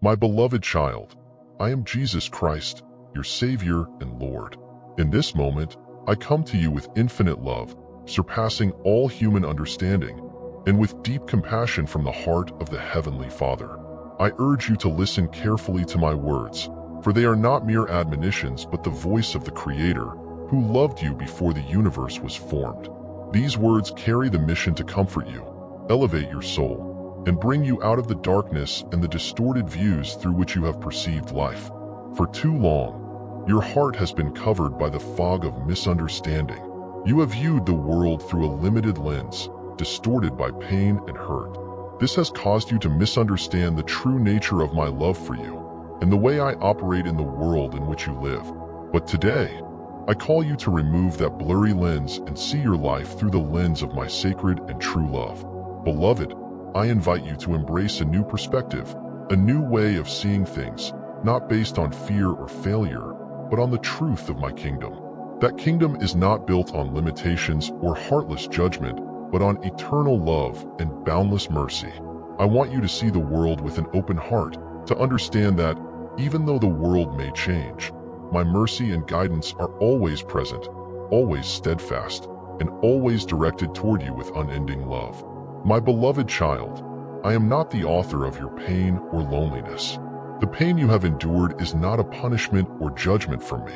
My beloved child, I am Jesus Christ, your Savior and Lord. In this moment, I come to you with infinite love, surpassing all human understanding, and with deep compassion from the heart of the Heavenly Father. I urge you to listen carefully to my words, for they are not mere admonitions but the voice of the Creator, who loved you before the universe was formed. These words carry the mission to comfort you, elevate your soul, and bring you out of the darkness and the distorted views through which you have perceived life. For too long, your heart has been covered by the fog of misunderstanding. You have viewed the world through a limited lens, distorted by pain and hurt. This has caused you to misunderstand the true nature of my love for you and the way I operate in the world in which you live. But today, I call you to remove that blurry lens and see your life through the lens of my sacred and true love. Beloved, I invite you to embrace a new perspective, a new way of seeing things, not based on fear or failure, but on the truth of my kingdom. That kingdom is not built on limitations or heartless judgment, but on eternal love and boundless mercy. I want you to see the world with an open heart, to understand that, even though the world may change, my mercy and guidance are always present, always steadfast, and always directed toward you with unending love. My beloved child, I am not the author of your pain or loneliness. The pain you have endured is not a punishment or judgment from me.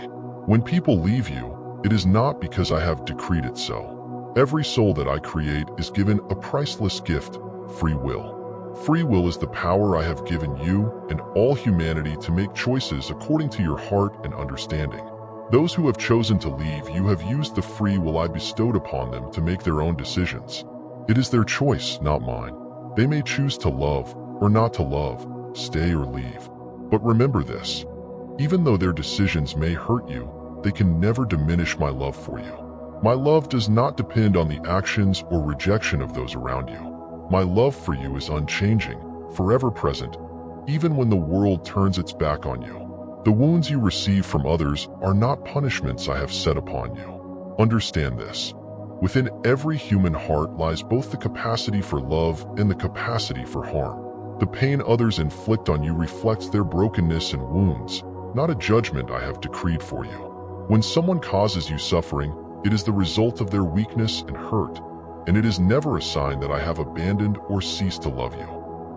When people leave you, it is not because I have decreed it so. Every soul that I create is given a priceless gift, free will. Free will is the power I have given you and all humanity to make choices according to your heart and understanding. Those who have chosen to leave you have used the free will I bestowed upon them to make their own decisions. It is their choice, not mine. They may choose to love or not to love, stay or leave. But remember this, even though their decisions may hurt you, they can never diminish my love for you. My love does not depend on the actions or rejection of those around you. My love for you is unchanging, forever present, even when the world turns its back on you. The wounds you receive from others are not punishments I have set upon you. Understand this. Within every human heart lies both the capacity for love and the capacity for harm. The pain others inflict on you reflects their brokenness and wounds, not a judgment I have decreed for you. When someone causes you suffering, it is the result of their weakness and hurt, and it is never a sign that I have abandoned or ceased to love you.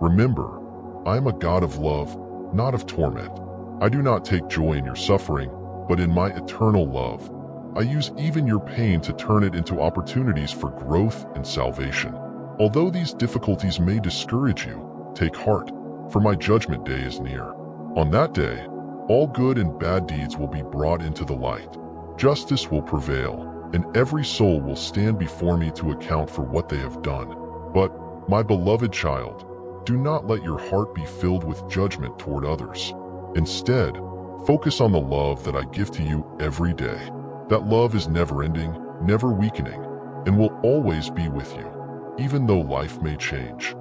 Remember, I am a God of love, not of torment. I do not take joy in your suffering, but in my eternal love. I use even your pain to turn it into opportunities for growth and salvation. Although these difficulties may discourage you, take heart, for my judgment day is near. On that day, all good and bad deeds will be brought into the light. Justice will prevail, and every soul will stand before me to account for what they have done. But, my beloved child, do not let your heart be filled with judgment toward others. Instead, focus on the love that I give to you every day. That love is never-ending, never weakening, and will always be with you, even though life may change.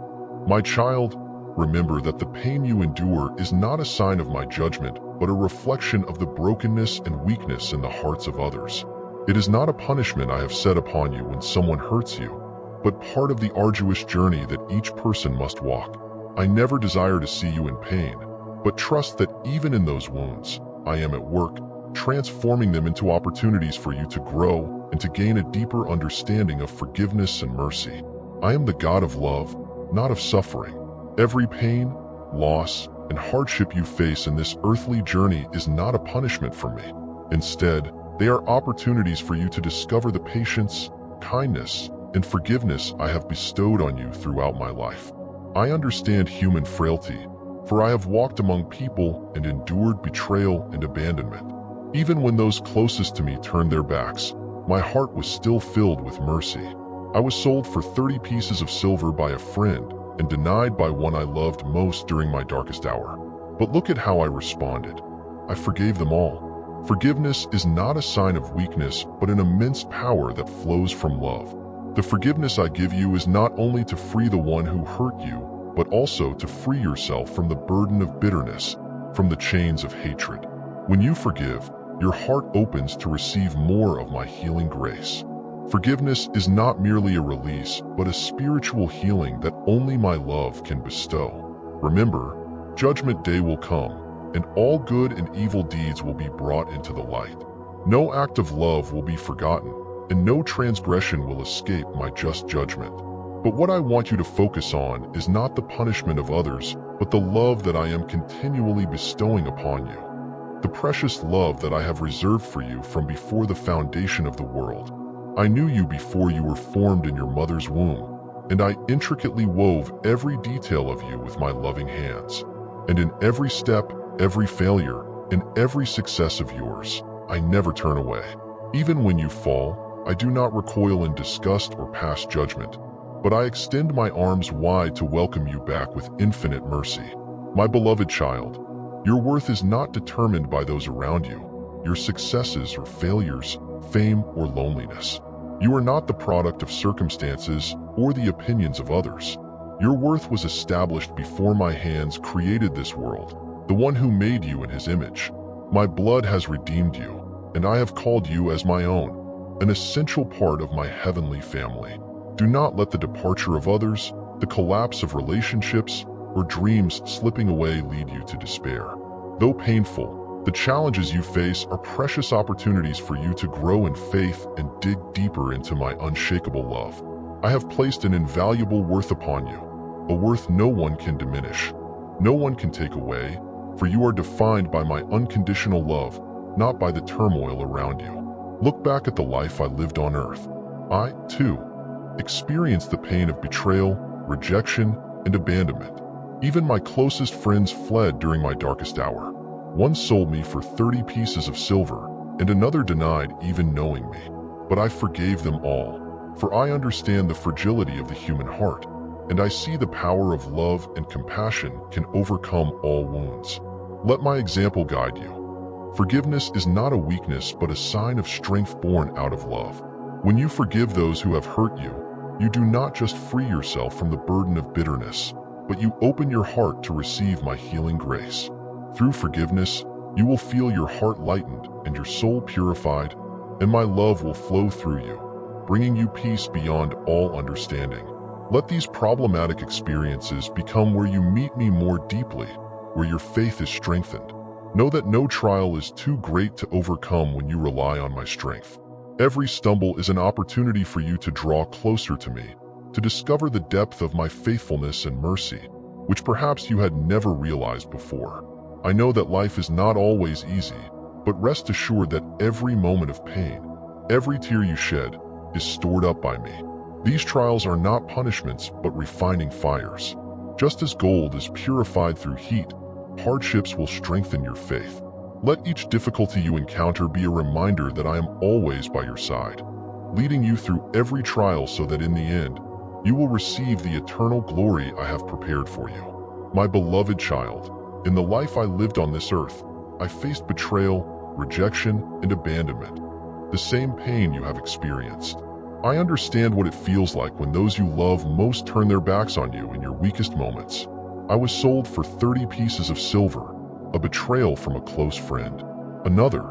My child, remember that the pain you endure is not a sign of my judgment, but a reflection of the brokenness and weakness in the hearts of others. It is not a punishment I have set upon you when someone hurts you, but part of the arduous journey that each person must walk. I never desire to see you in pain, but trust that even in those wounds, I am at work, transforming them into opportunities for you to grow and to gain a deeper understanding of forgiveness and mercy. I am the God of love, not of suffering. Every pain, loss, and hardship you face in this earthly journey is not a punishment from me. Instead, they are opportunities for you to discover the patience, kindness, and forgiveness I have bestowed on you throughout my life. I understand human frailty, for I have walked among people and endured betrayal and abandonment. Even when those closest to me turned their backs, my heart was still filled with mercy. I was sold for 30 pieces of silver by a friend and denied by one I loved most during my darkest hour. But look at how I responded. I forgave them all. Forgiveness is not a sign of weakness, but an immense power that flows from love. The forgiveness I give you is not only to free the one who hurt you, but also to free yourself from the burden of bitterness, from the chains of hatred. When you forgive, your heart opens to receive more of my healing grace. Forgiveness is not merely a release, but a spiritual healing that only my love can bestow. Remember, Judgment Day will come, and all good and evil deeds will be brought into the light. No act of love will be forgotten, and no transgression will escape my just judgment. But what I want you to focus on is not the punishment of others, but the love that I am continually bestowing upon you. The precious love that I have reserved for you from before the foundation of the world. I knew you before you were formed in your mother's womb, and I intricately wove every detail of you with my loving hands. And in every step, every failure, and every success of yours, I never turn away. Even when you fall, I do not recoil in disgust or pass judgment, but I extend my arms wide to welcome you back with infinite mercy. My beloved child, your worth is not determined by those around you, your successes or failures, fame or loneliness. You are not the product of circumstances or the opinions of others. Your worth was established before my hands created this world, the one who made you in his image. My blood has redeemed you, and I have called you as my own, an essential part of my heavenly family. Do not let the departure of others, the collapse of relationships, or dreams slipping away lead you to despair. Though painful, the challenges you face are precious opportunities for you to grow in faith and dig deeper into my unshakable love. I have placed an invaluable worth upon you, a worth no one can diminish, no one can take away, for you are defined by my unconditional love, not by the turmoil around you. Look back at the life I lived on earth. I, too, experienced the pain of betrayal, rejection, and abandonment. Even my closest friends fled during my darkest hour. One sold me for 30 pieces of silver, and another denied even knowing me. But I forgave them all, for I understand the fragility of the human heart, and I see the power of love and compassion can overcome all wounds. Let my example guide you. Forgiveness is not a weakness but a sign of strength born out of love. When you forgive those who have hurt you, you do not just free yourself from the burden of bitterness, but you open your heart to receive my healing grace. Through forgiveness, you will feel your heart lightened and your soul purified, and my love will flow through you, bringing you peace beyond all understanding. Let these problematic experiences become where you meet me more deeply, where your faith is strengthened. Know that no trial is too great to overcome when you rely on my strength. Every stumble is an opportunity for you to draw closer to me, to discover the depth of my faithfulness and mercy, which perhaps you had never realized before. I know that life is not always easy, but rest assured that every moment of pain, every tear you shed, is stored up by me. These trials are not punishments, but refining fires. Just as gold is purified through heat, hardships will strengthen your faith. Let each difficulty you encounter be a reminder that I am always by your side, leading you through every trial so that in the end, you will receive the eternal glory I have prepared for you. My beloved child, in the life I lived on this earth, I faced betrayal, rejection, and abandonment, the same pain you have experienced. I understand what it feels like when those you love most turn their backs on you in your weakest moments. I was sold for 30 pieces of silver, a betrayal from a close friend. Another,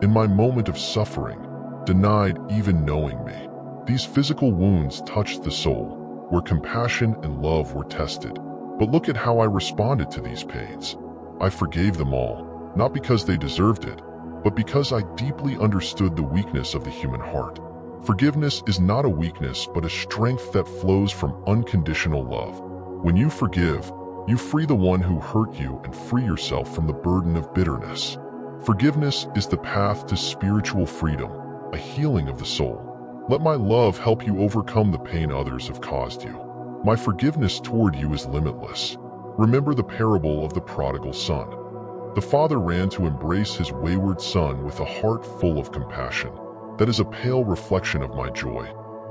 in my moment of suffering, denied even knowing me. These physical wounds touched the soul, where compassion and love were tested. But look at how I responded to these pains. I forgave them all, not because they deserved it, but because I deeply understood the weakness of the human heart. Forgiveness is not a weakness, but a strength that flows from unconditional love. When you forgive, you free the one who hurt you and free yourself from the burden of bitterness. Forgiveness is the path to spiritual freedom, a healing of the soul. Let my love help you overcome the pain others have caused you. My forgiveness toward you is limitless. Remember the parable of the prodigal son. The father ran to embrace his wayward son with a heart full of compassion. That is a pale reflection of my joy.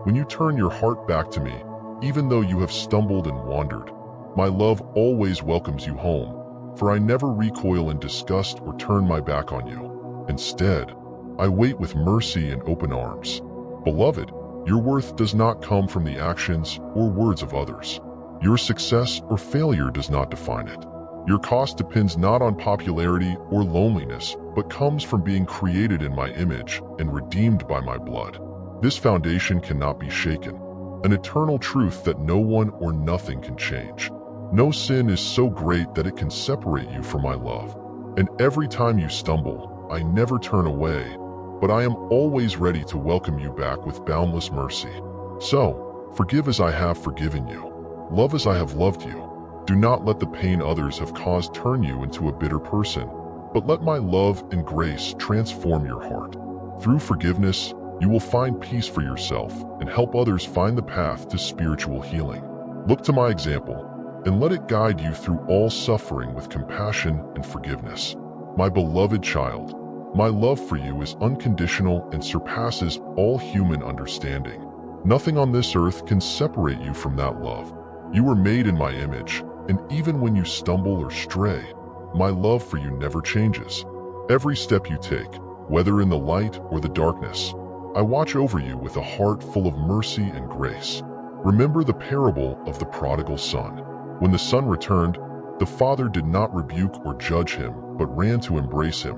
When you turn your heart back to me, even though you have stumbled and wandered, my love always welcomes you home, for I never recoil in disgust or turn my back on you. Instead, I wait with mercy and open arms. Beloved, your worth does not come from the actions or words of others. Your success or failure does not define it. Your cost depends not on popularity or loneliness, but comes from being created in my image and redeemed by my blood. This foundation cannot be shaken, an eternal truth that no one or nothing can change. No sin is so great that it can separate you from my love. And every time you stumble, I never turn away, but I am always ready to welcome you back with boundless mercy. So, forgive as I have forgiven you. Love as I have loved you. Do not let the pain others have caused turn you into a bitter person, but let my love and grace transform your heart. Through forgiveness, you will find peace for yourself and help others find the path to spiritual healing. Look to my example, and let it guide you through all suffering with compassion and forgiveness. My beloved child, my love for you is unconditional and surpasses all human understanding. Nothing on this earth can separate you from that love. You were made in my image, and even when you stumble or stray, my love for you never changes. Every step you take, whether in the light or the darkness, I watch over you with a heart full of mercy and grace. Remember the parable of the prodigal son. When the son returned, the father did not rebuke or judge him, but ran to embrace him,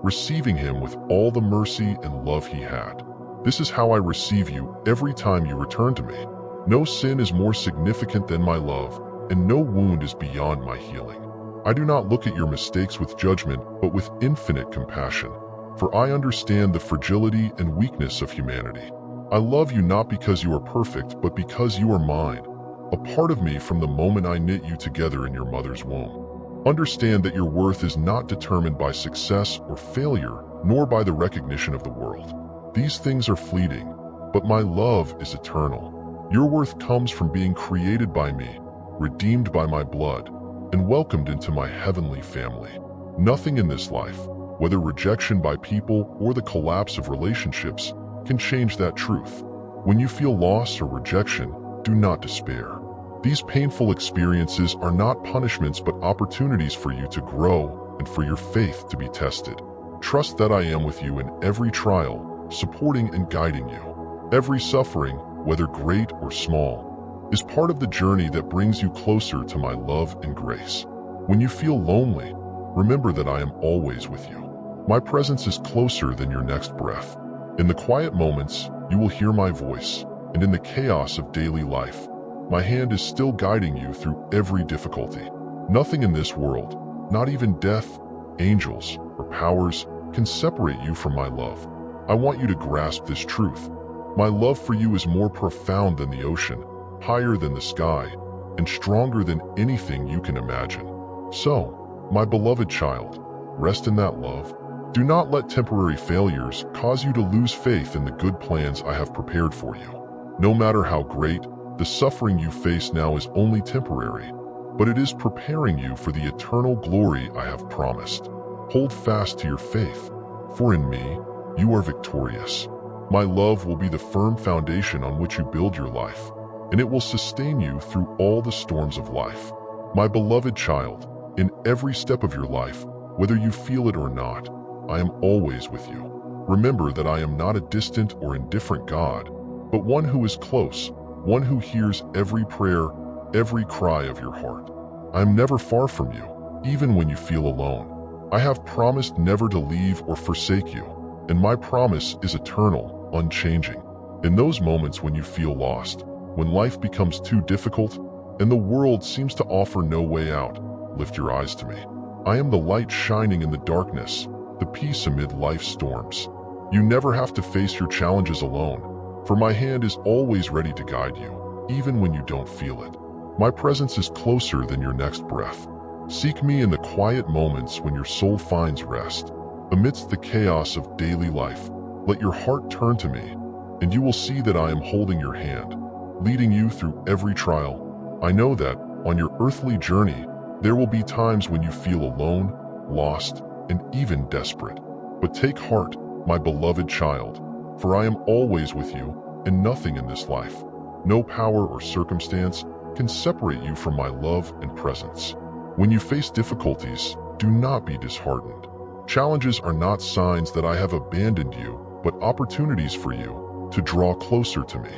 receiving him with all the mercy and love he had. This is how I receive you every time you return to me. No sin is more significant than my love, and no wound is beyond my healing. I do not look at your mistakes with judgment, but with infinite compassion, for I understand the fragility and weakness of humanity. I love you not because you are perfect, but because you are mine, a part of me from the moment I knit you together in your mother's womb. Understand that your worth is not determined by success or failure, nor by the recognition of the world. These things are fleeting, but my love is eternal. Your worth comes from being created by me, redeemed by my blood, and welcomed into my heavenly family. Nothing in this life, whether rejection by people or the collapse of relationships, can change that truth. When you feel loss or rejection, do not despair. These painful experiences are not punishments but opportunities for you to grow and for your faith to be tested. Trust that I am with you in every trial, supporting and guiding you. Every suffering, whether great or small, is part of the journey that brings you closer to my love and grace. When you feel lonely, remember that I am always with you. My presence is closer than your next breath. In the quiet moments, you will hear my voice, and in the chaos of daily life, my hand is still guiding you through every difficulty. Nothing in this world, not even death, angels, or powers, can separate you from my love. I want you to grasp this truth. My love for you is more profound than the ocean, higher than the sky, and stronger than anything you can imagine. So, my beloved child, rest in that love. Do not let temporary failures cause you to lose faith in the good plans I have prepared for you. No matter how great, the suffering you face now is only temporary, but it is preparing you for the eternal glory I have promised. Hold fast to your faith, for in me, you are victorious. My love will be the firm foundation on which you build your life, and it will sustain you through all the storms of life. My beloved child, in every step of your life, whether you feel it or not, I am always with you. Remember that I am not a distant or indifferent God, but one who is close, one who hears every prayer, every cry of your heart. I am never far from you, even when you feel alone. I have promised never to leave or forsake you, and my promise is eternal, unchanging. In those moments when you feel lost, when life becomes too difficult, and the world seems to offer no way out, lift your eyes to me. I am the light shining in the darkness, the peace amid life's storms. You never have to face your challenges alone, for my hand is always ready to guide you, even when you don't feel it. My presence is closer than your next breath. Seek me in the quiet moments when your soul finds rest. Amidst the chaos of daily life, let your heart turn to me, and you will see that I am holding your hand, leading you through every trial. I know that, on your earthly journey, there will be times when you feel alone, lost, and even desperate. But take heart, my beloved child, for I am always with you, and nothing in this life, no power or circumstance, can separate you from my love and presence. When you face difficulties, do not be disheartened. Challenges are not signs that I have abandoned you, but opportunities for you to draw closer to me.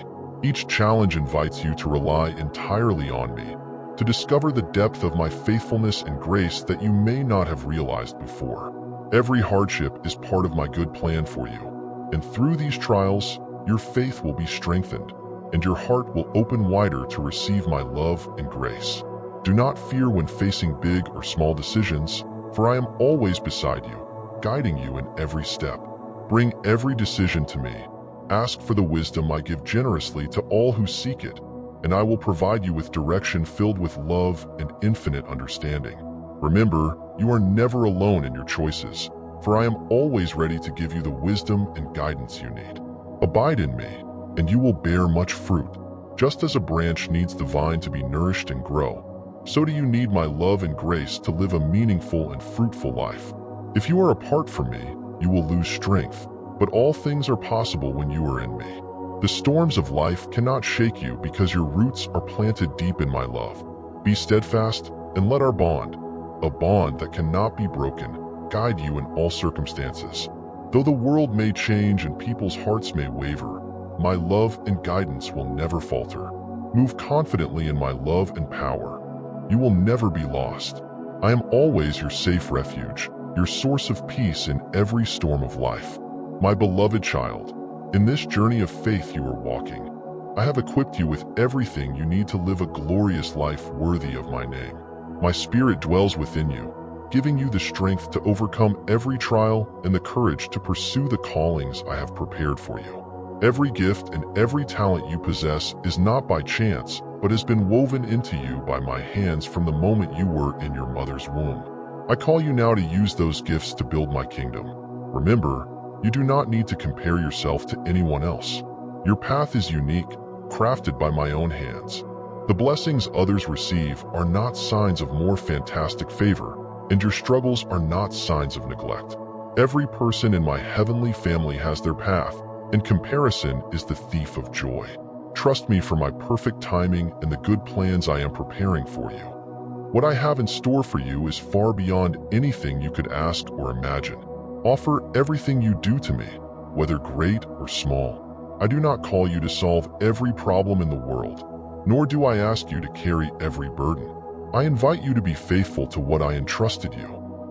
Each challenge invites you to rely entirely on me, to discover the depth of my faithfulness and grace that you may not have realized before. Every hardship is part of my good plan for you, and through these trials, your faith will be strengthened, and your heart will open wider to receive my love and grace. Do not fear when facing big or small decisions, for I am always beside you, guiding you in every step. Bring every decision to me. Ask for the wisdom I give generously to all who seek it, and I will provide you with direction filled with love and infinite understanding. Remember, you are never alone in your choices, for I am always ready to give you the wisdom and guidance you need. Abide in me, and you will bear much fruit. Just as a branch needs the vine to be nourished and grow, so do you need my love and grace to live a meaningful and fruitful life. If you are apart from me, you will lose strength, but all things are possible when you are in me. The storms of life cannot shake you because your roots are planted deep in my love. Be steadfast and let our bond, a bond that cannot be broken, guide you in all circumstances. Though the world may change and people's hearts may waver, my love and guidance will never falter. Move confidently in my love and power. You will never be lost. I am always your safe refuge, your source of peace in every storm of life. My beloved child, in this journey of faith you are walking, I have equipped you with everything you need to live a glorious life worthy of my name. My spirit dwells within you, giving you the strength to overcome every trial and the courage to pursue the callings I have prepared for you. Every gift and every talent you possess is not by chance, but has been woven into you by my hands from the moment you were in your mother's womb. I call you now to use those gifts to build my kingdom. Remember, you do not need to compare yourself to anyone else. Your path is unique, crafted by my own hands. The blessings others receive are not signs of more fantastic favor, and your struggles are not signs of neglect. Every person in my heavenly family has their path, and comparison is the thief of joy. Trust me for my perfect timing and the good plans I am preparing for you. What I have in store for you is far beyond anything you could ask or imagine. Offer everything you do to me, whether great or small. I do not call you to solve every problem in the world, nor do I ask you to carry every burden. I invite you to be faithful to what I entrusted you.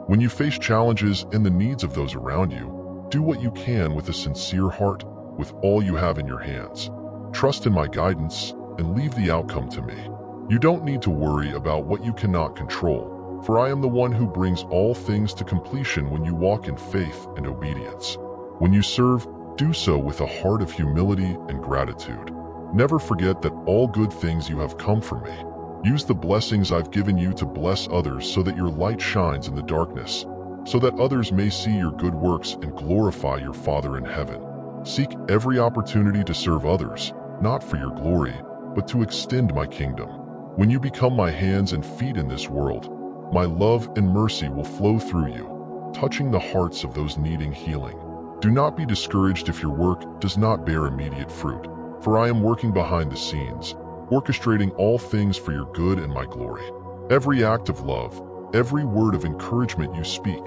When you face challenges and the needs of those around you, do what you can with a sincere heart, with all you have in your hands. Trust in my guidance and leave the outcome to me. You don't need to worry about what you cannot control, for I am the one who brings all things to completion when you walk in faith and obedience. When you serve, do so with a heart of humility and gratitude. Never forget that all good things you have come from me. Use the blessings I've given you to bless others so that your light shines in the darkness, so that others may see your good works and glorify your Father in heaven. Seek every opportunity to serve others, not for your glory, but to extend my kingdom. When you become my hands and feet in this world, my love and mercy will flow through you, touching the hearts of those needing healing. Do not be discouraged if your work does not bear immediate fruit, for I am working behind the scenes, orchestrating all things for your good and my glory. Every act of love, every word of encouragement you speak,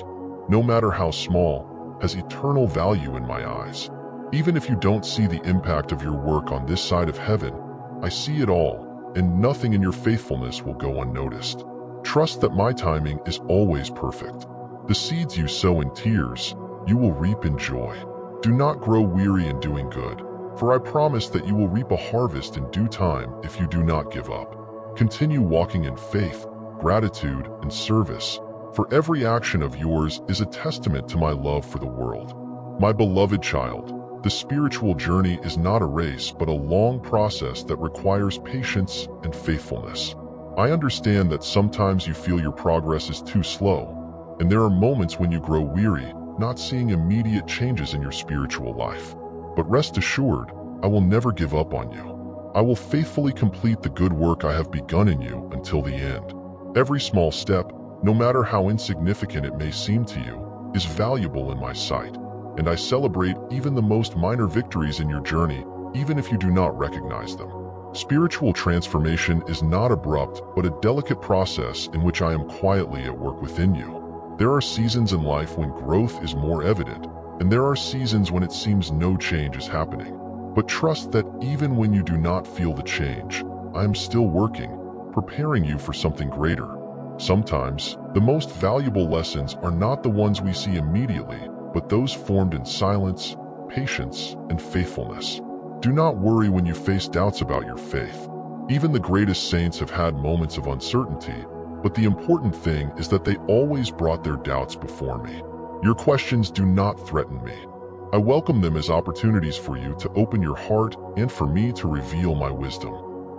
no matter how small, has eternal value in my eyes. Even if you don't see the impact of your work on this side of heaven, I see it all, and nothing in your faithfulness will go unnoticed. Trust that my timing is always perfect. The seeds you sow in tears, you will reap in joy. Do not grow weary in doing good, for I promise that you will reap a harvest in due time if you do not give up. Continue walking in faith, gratitude, and service, for every action of yours is a testament to my love for the world. My beloved child, the spiritual journey is not a race but a long process that requires patience and faithfulness. I understand that sometimes you feel your progress is too slow, and there are moments when you grow weary, not seeing immediate changes in your spiritual life. But rest assured, I will never give up on you. I will faithfully complete the good work I have begun in you until the end. Every small step, no matter how insignificant it may seem to you, is valuable in my sight, and I celebrate even the most minor victories in your journey, even if you do not recognize them. Spiritual transformation is not abrupt, but a delicate process in which I am quietly at work within you. There are seasons in life when growth is more evident, and there are seasons when it seems no change is happening. But trust that even when you do not feel the change, I am still working, preparing you for something greater. Sometimes, the most valuable lessons are not the ones we see immediately, but those formed in silence, patience, and faithfulness. Do not worry when you face doubts about your faith. Even the greatest saints have had moments of uncertainty, but the important thing is that they always brought their doubts before me. Your questions do not threaten me. I welcome them as opportunities for you to open your heart and for me to reveal my wisdom.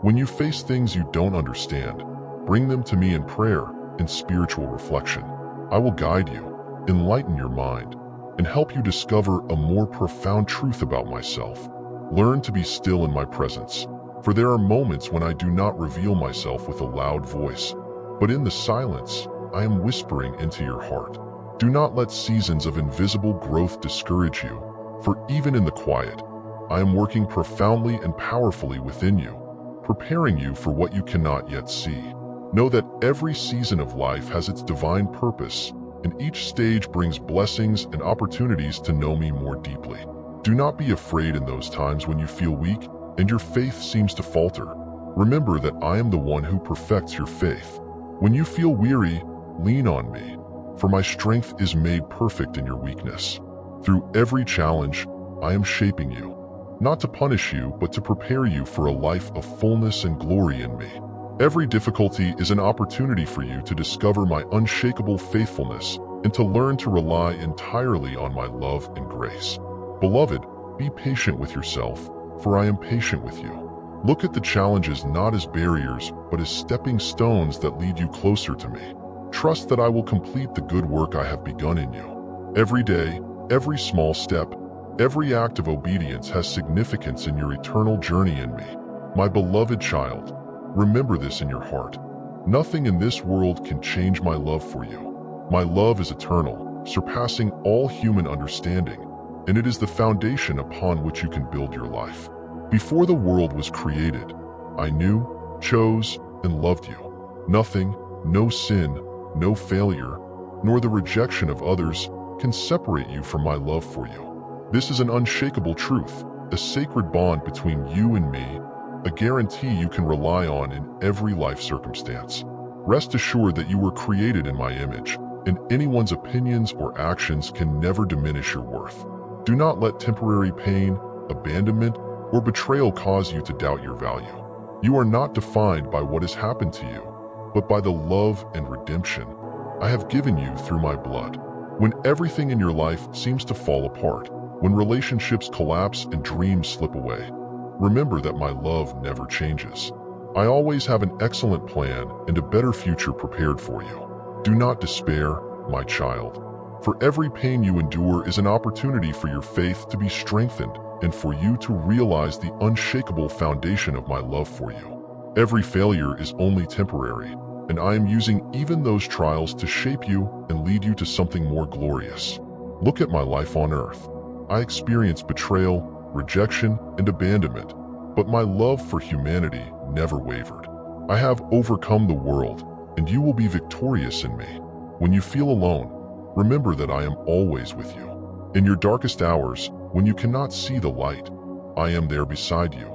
When you face things you don't understand, bring them to me in prayer and spiritual reflection. I will guide you, enlighten your mind, and help you discover a more profound truth about myself. Learn to be still in my presence, for there are moments when I do not reveal myself with a loud voice, but in the silence, I am whispering into your heart. Do not let seasons of invisible growth discourage you, for even in the quiet, I am working profoundly and powerfully within you, preparing you for what you cannot yet see. Know that every season of life has its divine purpose, and each stage brings blessings and opportunities to know me more deeply. Do not be afraid in those times when you feel weak and your faith seems to falter. Remember that I am the one who perfects your faith. When you feel weary, lean on me, for my strength is made perfect in your weakness. Through every challenge, I am shaping you, not to punish you, but to prepare you for a life of fullness and glory in me. Every difficulty is an opportunity for you to discover my unshakable faithfulness and to learn to rely entirely on my love and grace. Beloved, be patient with yourself, for I am patient with you. Look at the challenges not as barriers, but as stepping stones that lead you closer to me. Trust that I will complete the good work I have begun in you. Every day, every small step, every act of obedience has significance in your eternal journey in me. My beloved child, remember this in your heart. Nothing in this world can change my love for you. My love is eternal, surpassing all human understanding, and it is the foundation upon which you can build your life. Before the world was created, I knew, chose, and loved you. Nothing, no sin, no failure, nor the rejection of others can separate you from my love for you. This is an unshakable truth, a sacred bond between you and me, a guarantee you can rely on in every life circumstance. Rest assured that you were created in my image, and anyone's opinions or actions can never diminish your worth. Do not let temporary pain, abandonment, or betrayal cause you to doubt your value. You are not defined by what has happened to you, but by the love and redemption I have given you through my blood. When everything in your life seems to fall apart, when relationships collapse and dreams slip away, remember that my love never changes. I always have an excellent plan and a better future prepared for you. Do not despair, my child. For every pain you endure is an opportunity for your faith to be strengthened and for you to realize the unshakable foundation of my love for you. Every failure is only temporary, and I am using even those trials to shape you and lead you to something more glorious. Look at my life on earth. I experienced betrayal, rejection, and abandonment, but my love for humanity never wavered. I have overcome the world, and you will be victorious in me. When you feel alone, remember that I am always with you. In your darkest hours, when you cannot see the light, I am there beside you,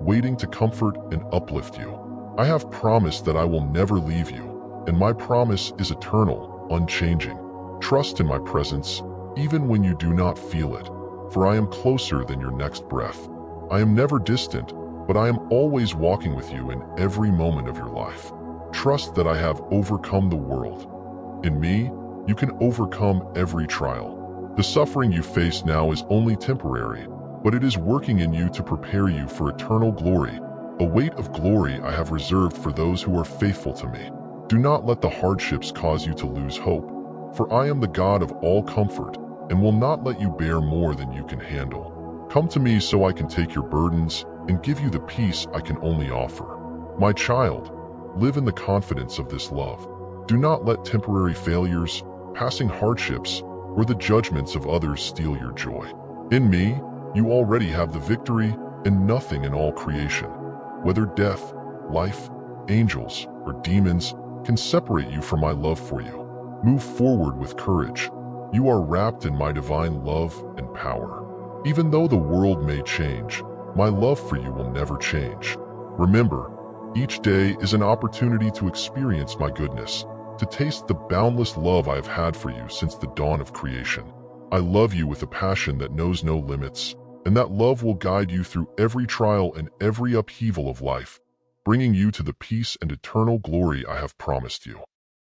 waiting to comfort and uplift you. I have promised that I will never leave you, and my promise is eternal, unchanging. Trust in my presence, even when you do not feel it, for I am closer than your next breath. I am never distant, but I am always walking with you in every moment of your life. Trust that I have overcome the world. In me, you can overcome every trial. The suffering you face now is only temporary, but it is working in you to prepare you for eternal glory, a weight of glory I have reserved for those who are faithful to me. Do not let the hardships cause you to lose hope, for I am the God of all comfort and will not let you bear more than you can handle. Come to me so I can take your burdens and give you the peace I can only offer. My child, live in the confidence of this love. Do not let temporary failures, passing hardships, or the judgments of others steal your joy. In me, you already have the victory, and nothing in all creation, whether death, life, angels, or demons, can separate you from my love for you. Move forward with courage. You are wrapped in my divine love and power. Even though the world may change, my love for you will never change. Remember, each day is an opportunity to experience my goodness, to taste the boundless love I have had for you since the dawn of creation. I love you with a passion that knows no limits, and that love will guide you through every trial and every upheaval of life, bringing you to the peace and eternal glory I have promised you.